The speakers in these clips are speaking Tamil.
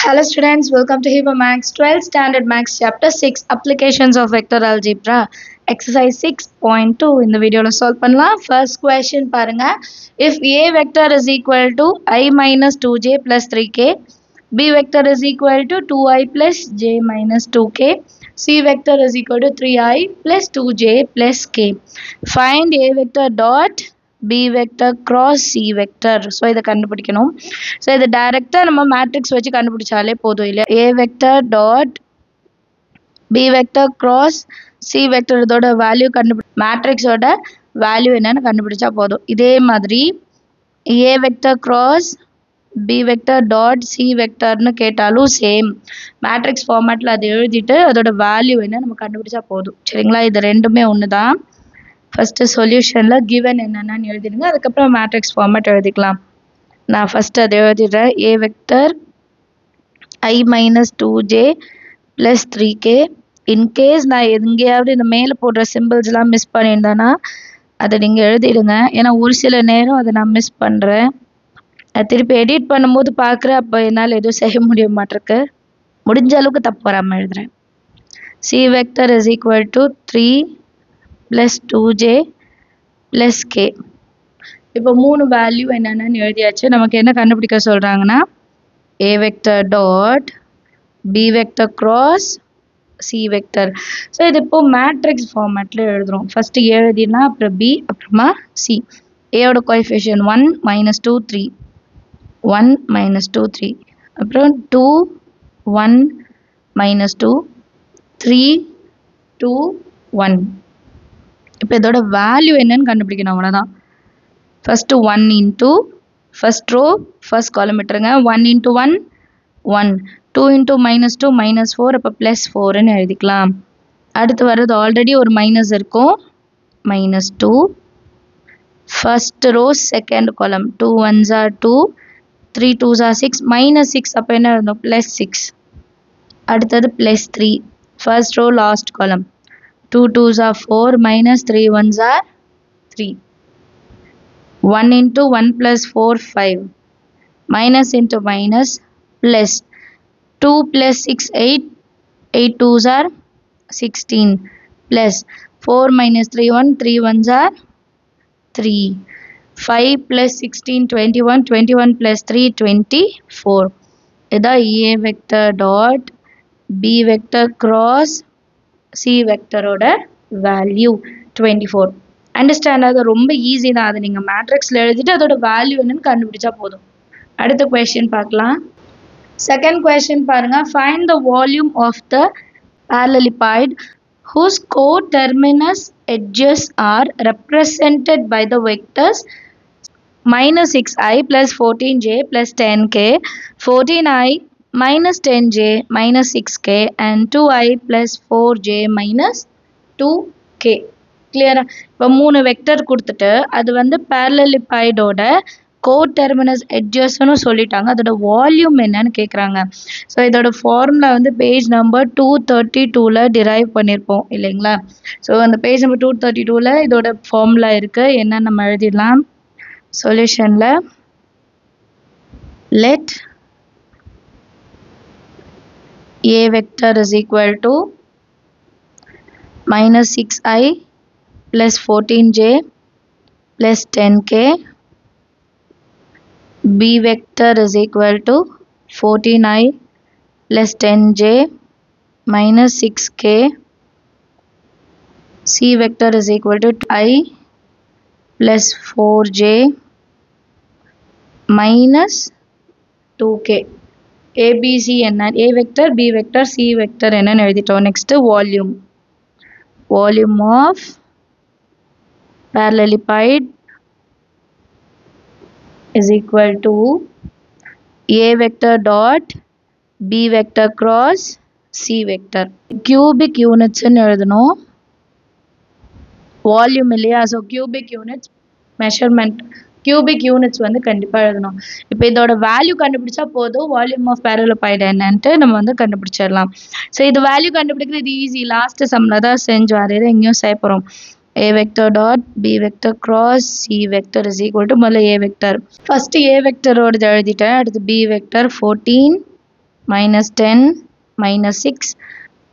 Hello students, welcome to Hiba Max 12th Standard Max Chapter 6 Applications of Vector Algebra Exercise 6.2 in the video solve பண்ணலாம். First question பாருங்க. If A vector is equal to I minus 2j plus 3k, B vector is equal to 2i plus j minus 2k, C vector is equal to 3i plus 2j plus k. Find A vector dot B vector cross C vector. So இதை கண்டுபிடிக்கணும். So இதை டைரக்டா நம்ம மேட்ரிக்ஸ் வச்சு கண்டுபிடிச்சாலே போதும் இல்லையா. A vector dot B vector cross C vector இதோட வேல்யூ மேட்ரிக்ஸோட வேல்யூ என்னன்னு கண்டுபிடிச்சா போதும். இதே மாதிரி A vector cross B vector dot C vectorன்னு கேட்டாலும் சேம் மேட்ரிக்ஸ் ஃபார்மேட்டில் அதை எழுதிட்டு அதோட வேல்யூ என்ன நம்ம கண்டுபிடிச்சா போதும். சரிங்களா, இது ரெண்டுமே ஒன்று தான். ஃபஸ்ட்டு சொல்யூஷனில் கிவன் என்னென்னு எழுதிடுங்க, அதுக்கப்புறம் மேட்ரிக்ஸ் ஃபார்மேட் எழுதிக்கலாம். நான் ஃபஸ்ட்டு அதை எழுதிடுறேன். A vector I minus 2j plus 3k. In case நான் எங்கேயாவது இந்த மேலே போடுற சிம்பிள்ஸ்லாம் மிஸ் பண்ணியிருந்தேன்னா அதை நீங்கள் எழுதிடுங்க. ஏன்னா ஒரு சில நேரம் அதை நான் மிஸ் பண்ணுறேன். அது திருப்பி எடிட் பண்ணும்போது பார்க்குறேன், அப்போ என்னால் எதுவும் செய்ய முடிய மாட்டிருக்கு. முடிஞ்ச அளவுக்கு தப்பு வராமல் எழுதுகிறேன். C vector is equal to 3 plus 2j plus k. இப்போ மூணு வேல்யூ என்னென்னு எழுதியாச்சு. நமக்கு என்ன கண்டுபிடிக்க சொல்கிறாங்கன்னா A vector dot B vector cross C vector. So இது இப்போ மேட்ரிக்ஸ் ஃபார்மேட்டில் எழுதுகிறோம். ஃபஸ்ட்டு எழுதினா அப்புறம் B அப்புறமா C. ஏயோட கோஎஃபிஷியன்ட் 1 minus 2 3, 1 minus 2 3, அப்புறம் 2 1 minus 2 3 2 1. இப்போ இதோட வேல்யூ என்னன்னு கண்டுபிடிக்கணும், அவ்வளோதான். First 1 into first row first column விட்டுருங்க. 1 இன்ட்டு 1 1, 2 இன்ட்டு மைனஸ் 2 minus 4, அப்போ ப்ளஸ் 4ன்னு எழுதிக்கலாம். அடுத்து வர்றது ஆல்ரெடி ஒரு மைனஸ் இருக்கும், minus 2. ஃபஸ்ட் ரோ செகண்ட் காலம் 2 1s are 2, 3 2s are 6, minus 6 அப்போ என்ன இருந்தோம் ப்ளஸ் 6. அடுத்தது plus 3 first row last column 2 2s are 4, minus 3 1s are 3. 1 into 1 plus 4 5, minus into minus plus 2 plus 6 8, 8 2s are 16 plus 4 minus 3 1, 3 1s are 3, 5 plus 16 21, 21 plus 3 24. இதான் A vector dot B vector cross C vectorோட வேல்யூ 24. அண்டர்ஸ்டாண்ட், அது ரொம்ப ஈஸி தான். அது நீங்கள் மேட்ரிக்ஸில் எழுதிட்டு அதோட வேல்யூ என்னன்னு கண்டுபிடிச்சா போதும். அடுத்த கொஸ்டின் பார்க்கலாம். செகண்ட் கொஸ்டின் பாருங்க. Find the volume of the parallelepiped whose coterminous edges are represented by the vectors minus 6i plus 14j plus 10k, 14i minus 10j minus 6k and 2i plus 4j minus 2k. கிளியரா? இப்போ மூணு வெக்டர் கொடுத்துட்டு அது வந்து parallelepipedோட கோடெர்மினஸ் எட்ஜஸ்ன்னு சொல்லிட்டாங்க. அதோட வால்யூம் என்னன்னு கேட்குறாங்க. ஸோ இதோட ஃபார்முலா வந்து பேஜ் நம்பர் 232ல் டிரைவ் பண்ணியிருப்போம் இல்லைங்களா. ஸோ அந்த பேஜ் நம்பர் 232ல் இதோட ஃபார்முலா இருக்குது. என்னன்னு நம்ம எழுதிடலாம். சொல்யூஷனில் let A vector is equal to minus 6i plus 14j plus 10k, B vector is equal to 14i plus 10j minus 6k, C vector is equal to I plus 4j minus 2k. ABC என்ன, A vector B vector C vector என்னன்னு எழுதிட்டோம். Next volume. Volume of parallelepiped is equal to A vector dot B vector cross C vector. Cubic units எழுதணும். வால்யூம் இல்லையா, so cubic units measurement cubic units வந்து கண்டிப்பாக எழுதணும். இப்போ இதோட வேல்யூ கண்டுபிடிச்சா போதும், வால்யூம் ஆஃப் parallelepiped என்னன்ட்டு நம்ம வந்து கண்டுபிடிச்சிடலாம். ஸோ இது வேல்யூ கண்டுபிடிக்கிறது ஈஸி. லாஸ்ட் சம்மில் தான் செஞ்சு வேறு எங்கேயும் செய்ய போகிறோம். A vector dot B vector cross C vector is equal to முதல்ல A vector. First A vector ஓட எழுதிட்டேன். அடுத்து B vector 14 minus 10 minus 6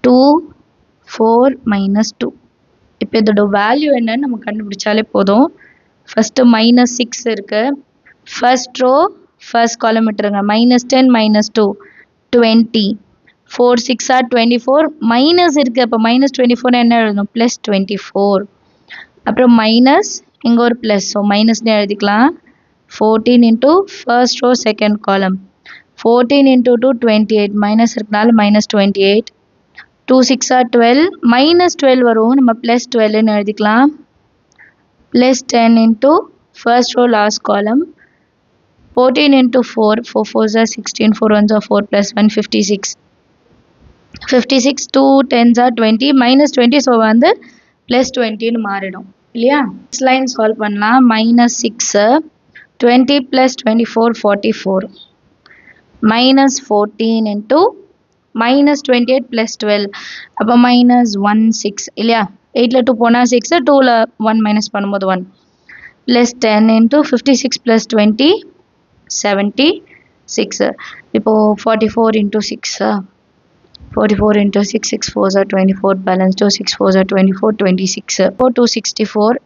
2 4 minus 2. இப்போ இதோட வேல்யூ என்னன்னு நம்ம கண்டுபிடிச்சாலே போதும். ஃபர்ஸ்ட் minus 6 இருக்கு. ஃபர்ஸ்ட் ரோ ஃபர்ஸ்ட் காலம் விட்டுருங்க. minus 10 minus 2 20 4 6 are 24 மைனஸ் இருக்கு. அப்போ minus 24 என்ன எழுதணும்? plus 24. அப்புறம் மைனஸ் இங்கே ஒரு ப்ளஸ், ஸோ மைனஸ்னு எழுதிக்கலாம். 14 into first row second column 14 into 2 28 minus இருக்கனால minus 28 2 6 are 12 minus 12 வரும், நம்ம plus 12 எழுதிக்கலாம். plus 10 into first row last column 14 into 4 4 4s are 16 4 1s are 4 plus 1 56 56 2 10s are 20 minus 20, so வந்து plus 20 மாறிடும் இல்லையா. நெக்ஸ்ட் லைன் சால்வ் பண்ணலாம். minus 6 20 plus 24 44 minus 14 into minus 28 plus 12 அப்போ minus 1 6 இல்லையா. 8ல 2 போனால் 6 2ல 1 மைனஸ் பண்ணும்போது 1 plus 10 into 56 plus 20 76. இப்போ 44 into 6 44 into 6 6 4s are 24 balance 2 6 4s are 24 26 4 264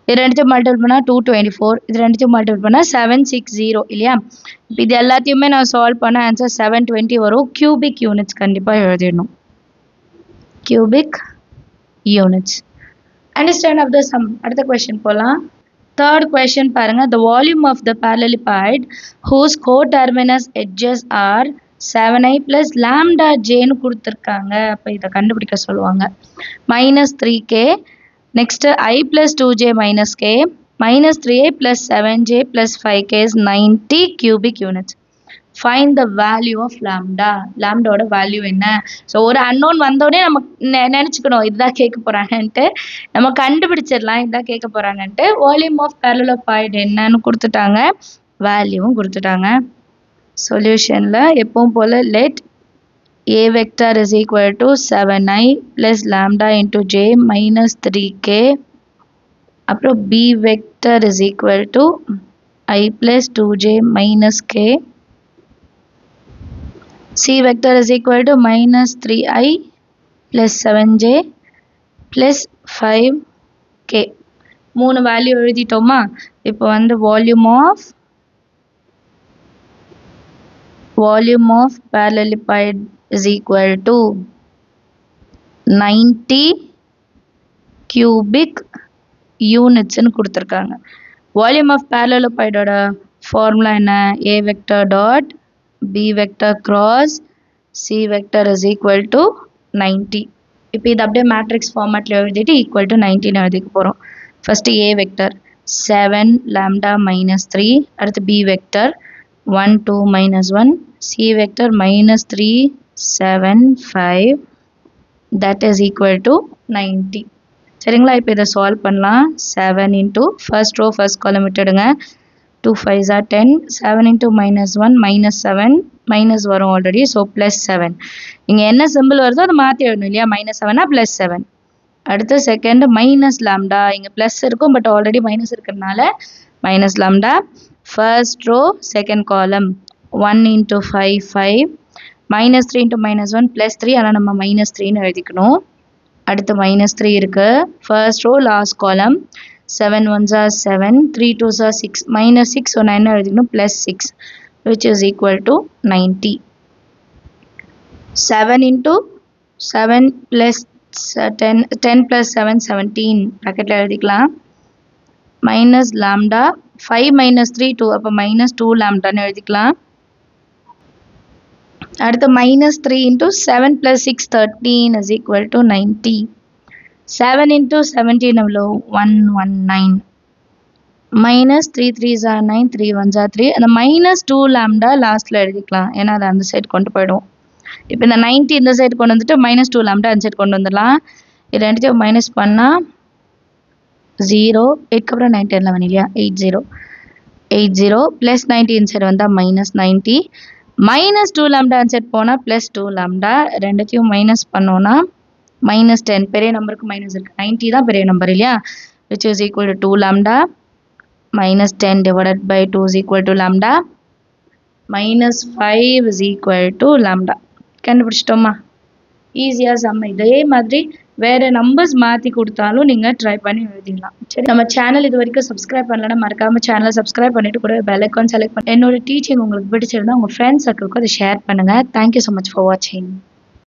இது ரெண்டுத்தையும் மல்டிபிள் பண்ணால் 224 இது ரெண்டுத்தையும் மல்டிபிள் பண்ணால் 760 இல்லையா. இப்போ இது எல்லாத்தையுமே நான் சால்வ் பண்ண ஆன்சர் 720 வரும். கியூபிக் யூனிட்ஸ் கண்டிப்பாக எழுதிடணும். Cubic units. Understand of the sum. அடுத்த கொஸ்டின் போகலாம். தேர்ட் கொஸ்டின் பாருங்க. the volume of the parallelepiped whose coterminous edges are 7i plus lambda jன்னு கொடுத்துருக்காங்க. அப்போ இதை கண்டுபிடிக்க சொல்லுவாங்க. minus 3k next I plus 2j minus k minus 3i plus 7j plus 5k is 90 cubic units. Find the value of lambda. லாம்டாவோட வேல்யூ என்ன? ஸோ ஒரு அன்னோன் வந்தோடனே நம்ம நினச்சிக்கணும் இதுதான் கேட்க போகிறாங்கன்ட்டு, நம்ம கண்டுபிடிச்சிடலாம் இதுதான் கேட்க போகிறாங்கன்ட்டு. வால்யூம் ஆஃப் parallelepiped என்னன்னு கொடுத்துட்டாங்க, வேல்யூவும் கொடுத்துட்டாங்க. சொல்யூஷனில் எப்பவும் போல் let a vector is equal to 7i plus lambda into j minus 3k அப்புறம் b vector is equal to I plus 2j minus k c vector is equal to minus 3i plus 7j plus 5k. மூணு வேல்யூ எழுதிட்டோமா. இப்போ வந்து volume of parallelepiped is equal to 90 cubic units ன்னு கொடுத்துருக்காங்க. வால்யூம் ஆஃப் parallelepiped ஃபார்முலா என்ன? a vector dot b vector cross c vector is equal to 90. இப்போ இது அப்படியே மேட்ரிக்ஸ் ஃபார்மேட்டில் எழுதிட்டு equal to 90 எழுதிக்க போகிறோம். First a vector 7 lambda minus 3, அடுத்து b vector 1 2 minus 1, c vector minus 3 7 5, that is equal to 90. சரிங்களா. இப்போ இதை சால்வ் பண்ணலாம். 7 into first row first column விட்டுடுங்க. 2 5s are 10 7 into minus 1 minus 7 minus வரும் ஆல்ரெடி, ஸோ ப்ளஸ் 7. இங்கே என்ன சிம்பிள் வருதோ அதை மாற்றி எழுதணும் இல்லையா. minus 7 plus 7. அடுத்து செகண்ட் மைனஸ் லாம்டா, இங்கே ப்ளஸ் இருக்கும் பட் ஆல்ரெடி மைனஸ் இருக்கிறதுனால minus lambda. First row second column 1 into 5 5 minus 3 into minus 1 plus 3, ஆனால் நம்ம minus 3ன்னு எழுதிக்கணும். அடுத்து minus 3 இருக்கு. First row last column 7 1s are 7 3 2s are 6 minus 6, so நான் என்ன எழுதிக்கணும் plus 6 which is equal to 90. 7 into 7 plus 10 plus 7 17 ப்ராக்கெட்டில் எழுதிக்கலாம். மைனஸ் லாம்டா 5 minus 3 2, அப்போ minus 2 லாம்டான்னு எழுதிக்கலாம். அடுத்து minus 3 into 7 plus 6 13 is equal to 90. 7 into 17 எவ்வளோ 119. minus 3 3s are 9 3 1s are 3, அந்த minus 2 லாம்டா லாஸ்ட்டில் எழுதிக்கலாம், ஏன்னா அதை அந்த சைடு கொண்டு போயிடும். இப்போ இந்த 90 இந்த சைடு கொண்டு வந்துட்டு minus 2 லாம்டா அந்த சைடு கொண்டு வந்துடலாம். இது ரெண்டுத்தையும் மைனஸ் பண்ணால் 0 8க்கு அப்புறம் 9 10 11 இல்லையா 80 80 ப்ளஸ் 90 இந்த சைடு வந்தால் minus 90 minus 2 லாம்டா அந்த சைடு போனால் ப்ளஸ் 2 லாம்டா. ரெண்டுத்தையும் மைனஸ் பண்ணோன்னா minus 10, பெரிய நம்பருக்கு மைனஸ் இருக்குது, 90 தான் பெரிய நம்பர் இல்லையா, which is equal to 2 lambda minus 10 divided by 2 is equal to lambda. minus 5 is equal to lambda. கண்டுபிடிச்சிட்டோமா? ஈஸியாக சம். இதே மாதிரி வேறு நம்பர்ஸ் மாற்றி கொடுத்தாலும் நீங்கள் ட்ரை பண்ணி எழுதிடலாம். சரி, நம்ம சேனல் இது வரைக்கும் சப்ஸ்கிரைப் பண்ணலன்னா மறக்காமல் சேனலை சப்ஸ்கிரைப் பண்ணிட்டு கூட பெல் ஐக்கான் செலக்ட் பண்ணி என்னோட டீச்சிங் உங்களுக்கு பிடிச்சிருந்தா உங்கள் ஃப்ரெண்ட்ஸ் சர்க்கிளுக்கு அதை ஷேர் பண்ணுங்கள். தேங்க்யூ ஸோ மச் ஃபார் வாட்சிங்.